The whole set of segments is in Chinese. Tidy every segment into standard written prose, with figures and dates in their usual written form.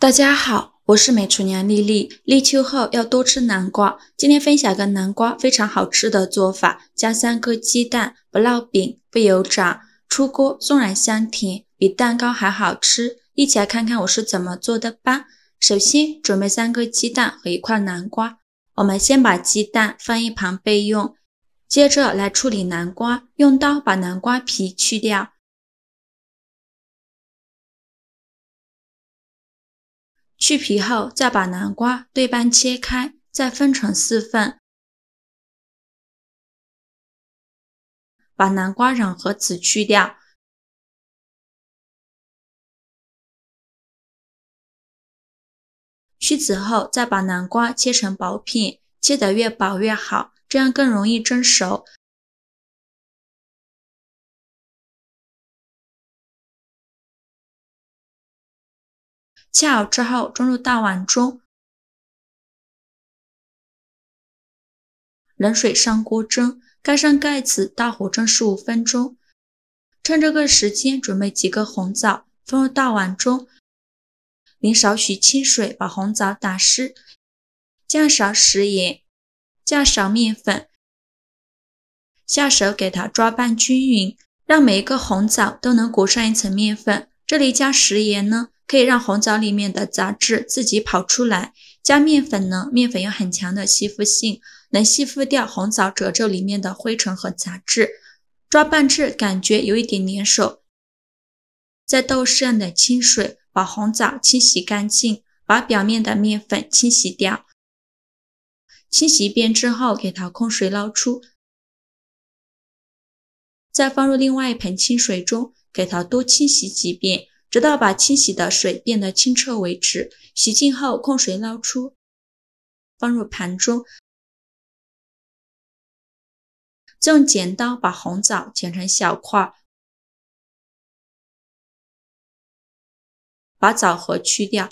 大家好，我是美厨娘丽丽。立秋后要多吃南瓜，今天分享个南瓜非常好吃的做法，加3个鸡蛋，不烙饼，不油炸，出锅松软香甜，比蛋糕还好吃。一起来看看我是怎么做的吧。首先准备3个鸡蛋和1块南瓜，我们先把鸡蛋放一旁备用，接着来处理南瓜，用刀把南瓜皮去掉。去皮后，再把南瓜对半切开，再分成4份。把南瓜瓤和籽去掉。去籽后，再把南瓜切成薄片，切得越薄越好，这样更容易蒸熟。切好之后，装入大碗中，冷水上锅蒸，盖上盖子，大火蒸15分钟。趁这个时间，准备几个红枣，放入大碗中，淋少许清水把红枣打湿，降少食盐，加少面粉，下手给它抓拌均匀，让每一个红枣都能裹上一层面粉。这里加食盐呢，可以让红枣里面的杂质自己跑出来。加面粉呢，面粉有很强的吸附性，能吸附掉红枣褶皱里面的灰尘和杂质。抓拌至感觉有一点粘手，再倒适量的清水，把红枣清洗干净，把表面的面粉清洗掉。清洗一遍之后，给它控水捞出，再放入另外一盆清水中，给它多清洗几遍，直到把清洗的水变得清澈为止。洗净后控水捞出，放入盘中，再用剪刀把红枣剪成小块，把枣核去掉。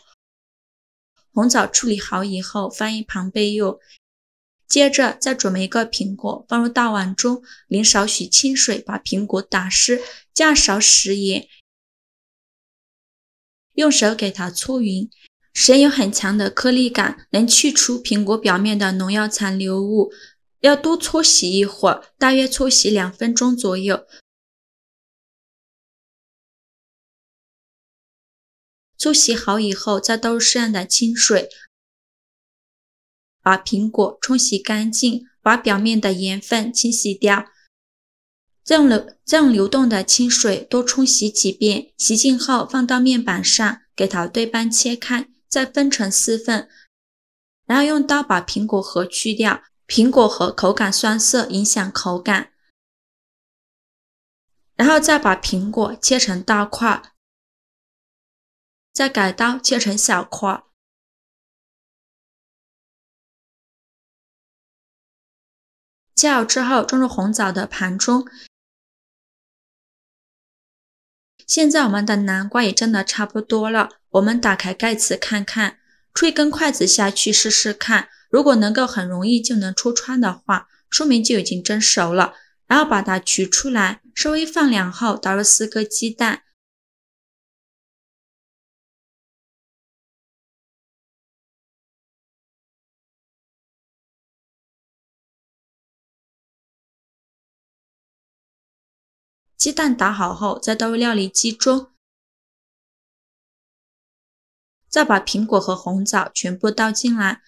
红枣处理好以后放一旁备用。接着再准备一个苹果，放入大碗中，淋少许清水把苹果打湿，加少食盐，用手给它搓匀。食盐有很强的颗粒感，能去除苹果表面的农药残留物。要多搓洗一会儿，大约搓洗2分钟左右。搓洗好以后，再倒入适量的清水，把苹果冲洗干净，把表面的盐分清洗掉。再用流动的清水多冲洗几遍，洗净后放到面板上，给它对半切开，再分成4份。然后用刀把苹果核去掉，苹果核口感酸涩，影响口感。然后再把苹果切成大块，再改刀切成小块。切好之后装入红枣的盘中。现在我们的南瓜也蒸得差不多了，我们打开盖子看看，戳一根筷子下去试试看，如果能够很容易就能戳穿的话，说明就已经蒸熟了。然后把它取出来，稍微放凉后倒入4个鸡蛋，鸡蛋打好后再倒入料理机中，再把苹果和红枣全部倒进来，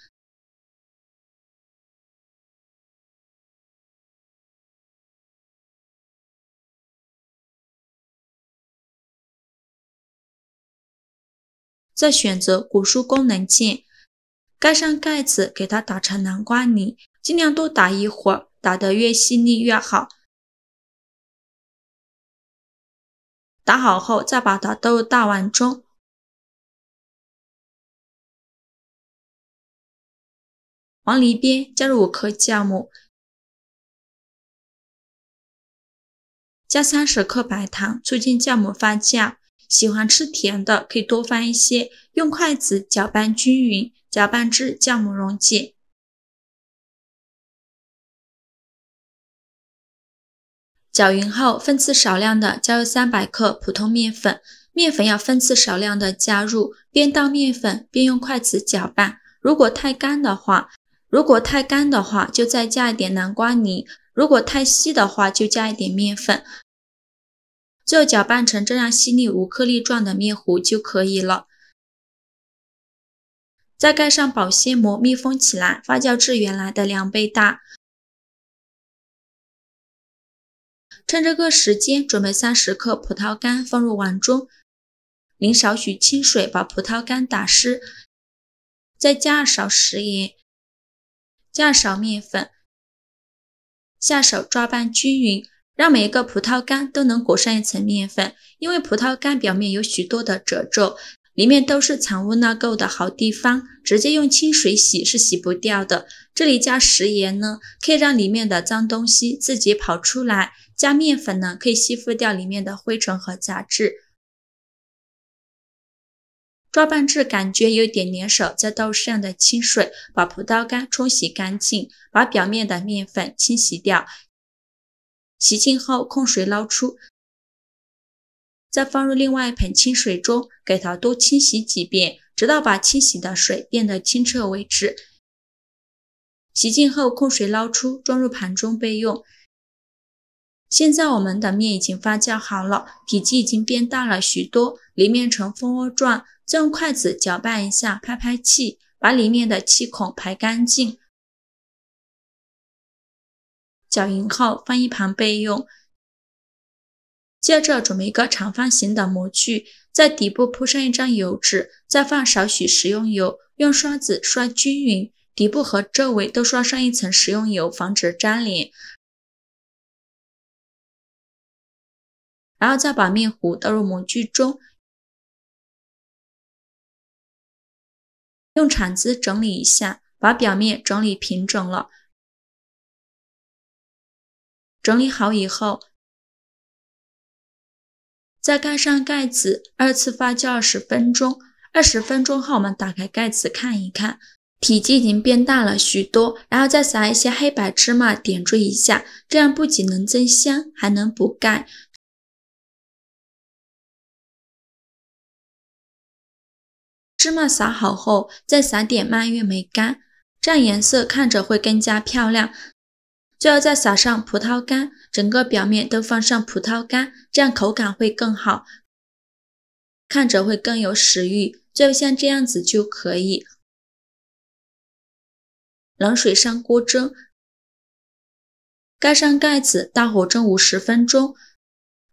再选择果蔬功能键，盖上盖子，给它打成南瓜泥，尽量多打一会儿，打得越细腻越好。打好后再把它倒入大碗中，往里边加入5颗酵母，加30克白糖，促进酵母发酵。喜欢吃甜的可以多放一些，用筷子搅拌均匀，搅拌至酵母溶解。搅匀后，分次少量的加入300克普通面粉，面粉要分次少量的加入，边倒面粉边用筷子搅拌。如果太干的话，就再加一点南瓜泥；如果太稀的话，就加一点面粉。最后搅拌成这样细腻无颗粒状的面糊就可以了。再盖上保鲜膜密封起来，发酵至原来的2倍大。趁这个时间，准备30克葡萄干放入碗中，淋少许清水把葡萄干打湿，再加2勺食盐，加2勺面粉，下手抓拌均匀，让每一个葡萄干都能裹上一层面粉。因为葡萄干表面有许多的褶皱，里面都是藏污纳垢的好地方，直接用清水洗是洗不掉的。这里加食盐呢，可以让里面的脏东西自己跑出来；加面粉呢，可以吸附掉里面的灰尘和杂质。抓拌至感觉有点粘手，再倒入适量的清水，把葡萄干冲洗干净，把表面的面粉清洗掉。洗净后控水捞出，再放入另外一盆清水中，给它多清洗几遍，直到把清洗的水变得清澈为止。洗净后控水捞出，装入盘中备用。现在我们的面已经发酵好了，体积已经变大了许多，里面呈蜂窝状。再用筷子搅拌一下，拍拍气，把里面的气孔排干净。搅匀后放一旁备用。接着准备一个长方形的模具，在底部铺上一张油纸，再放少许食用油，用刷子刷均匀，底部和周围都刷上一层食用油，防止粘连。然后再把面糊倒入模具中，用铲子整理一下，把表面整理平整了。整理好以后，再盖上盖子，2次发酵20分钟。20分钟后，我们打开盖子看一看，体积已经变大了许多。然后再撒一些黑白芝麻点缀一下，这样不仅能增香，还能补钙。芝麻撒好后，再撒点蔓越莓干，这样颜色看着会更加漂亮。最后再撒上葡萄干，整个表面都放上葡萄干，这样口感会更好，看着会更有食欲。最后像这样子就可以。冷水上锅蒸，盖上盖子，大火蒸50分钟。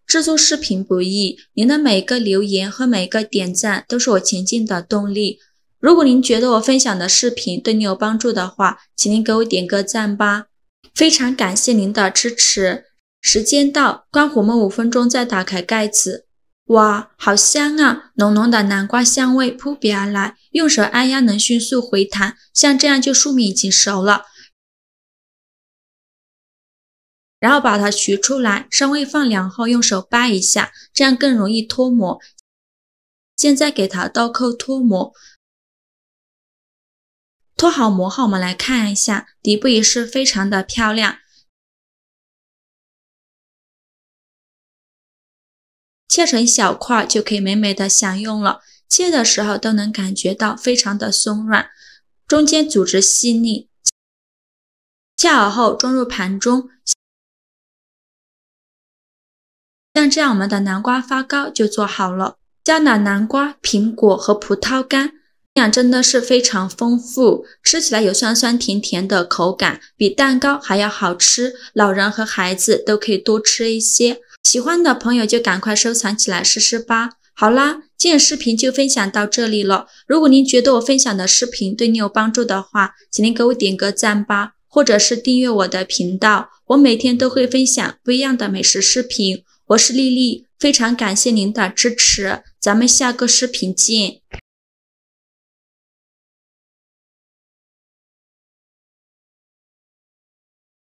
制作视频不易，您的每个留言和每个点赞都是我前进的动力。如果您觉得我分享的视频对你有帮助的话，请您给我点个赞吧。非常感谢您的支持。时间到，关火焖5分钟，再打开盖子。哇，好香啊！浓浓的南瓜香味扑鼻而来，用手按压能迅速回弹，像这样就说明已经熟了。然后把它取出来，稍微放凉后用手掰一下，这样更容易脱模。现在给它倒扣脱模。脱好模后，我们来看一下，底部也是非常的漂亮。切成小块就可以美美的享用了。切的时候都能感觉到非常的松软，中间组织细腻。切好后装入盘中。像这样，我们的南瓜发糕就做好了。加了南瓜、苹果和葡萄干，营养真的是非常丰富，吃起来有酸酸甜甜的口感，比蛋糕还要好吃。老人和孩子都可以多吃一些。喜欢的朋友就赶快收藏起来试试吧。好啦，今天视频就分享到这里了。如果您觉得我分享的视频对你有帮助的话，请您给我点个赞吧，或者是订阅我的频道。我每天都会分享不一样的美食视频。我是丽丽，非常感谢您的支持，咱们下个视频见。